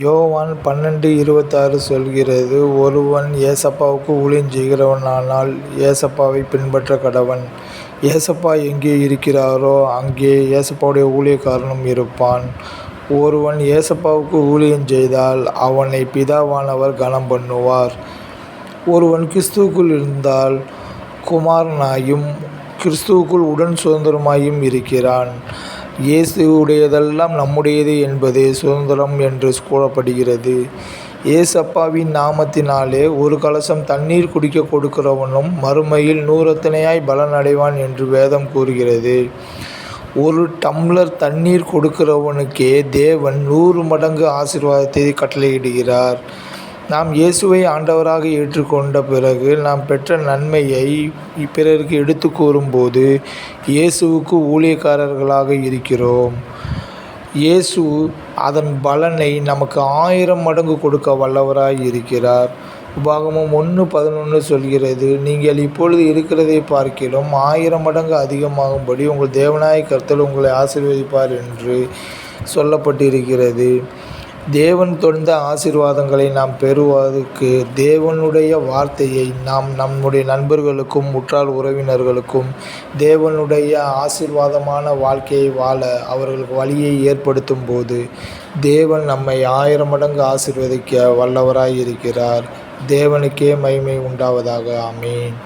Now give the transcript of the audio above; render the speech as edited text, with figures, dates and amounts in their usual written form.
யோவான் 12:26 சொல்கிறது, ஒருவன் ஏசப்பாவுக்கு ஊழியம் செய்கிறவனானால் ஏசப்பாவை பின்பற்ற கடவன். ஏசப்பா எங்கே இருக்கிறாரோ அங்கே ஏசப்பாவுடைய ஊழியக்காரனும் இருப்பான். ஒருவன் ஏசப்பாவுக்கு ஊழியம் செய்தால் அவனை பிதாவானவர் கனம் பண்ணுவார். ஒருவன் கிறிஸ்துவுக்குள் இருந்தால் குமாரனாயும் கிறிஸ்துவுக்குள் உடன் சுதந்திரமாயும் இருக்கிறான். இயேசுவுடையதெல்லாம் நம்முடையது என்பதே சுதந்திரம் என்று கூறப்படுகிறது. ஏசப்பாவின் நாமத்தினாலே ஒரு கலசம் தண்ணீர் குடிக்க கொடுக்கிறவனும் மறுமையில் 100 அத்தனையாய் பலன் அடைவான் என்று வேதம் கூறுகிறது. ஒரு டம்ளர் தண்ணீர் கொடுக்கிறவனுக்கே தேவன் 100 மடங்கு ஆசீர்வாதத்தை கட்டளையிடுகிறார். நாம் இயேசுவை ஆண்டவராக ஏற்றுக்கொண்ட பிறகு நாம் பெற்ற நன்மையை பிறருக்கு எடுத்து கூறும்போது இயேசுவுக்கு ஊழியக்காரர்களாக இருக்கிறோம். இயேசு அதன் பலனை நமக்கு 1000 மடங்கு கொடுக்க வல்லவராய் இருக்கிறார். உபாகமம் 1:11 சொல்கிறது, நீங்கள் இப்பொழுது இருக்கிறதை பார்க்கிலும் 1000 மடங்கு அதிகமாகும்படி உங்கள் தேவனாய கர்த்தர் உங்களை ஆசீர்வதிப்பார் என்று சொல்லப்பட்டிருக்கிறது. தேவன் தந்த ஆசீர்வாதங்களை நாம் பெறுவதற்கு தேவனுடைய வார்த்தையை நாம் நம்முடைய நண்பர்களுக்கும் உற்றார் உறவினர்களுக்கும் தேவனுடைய ஆசீர்வாதமான வாழ்க்கையை வாழ அவர்களுக்கு வழியை ஏற்படுத்தும் போது தேவன் நம்மை 1000 மடங்கு ஆசீர்வதிக்க வல்லவராய் இருக்கிறார். தேவனுக்கே மகிமை உண்டாவதாக. ஆமென்.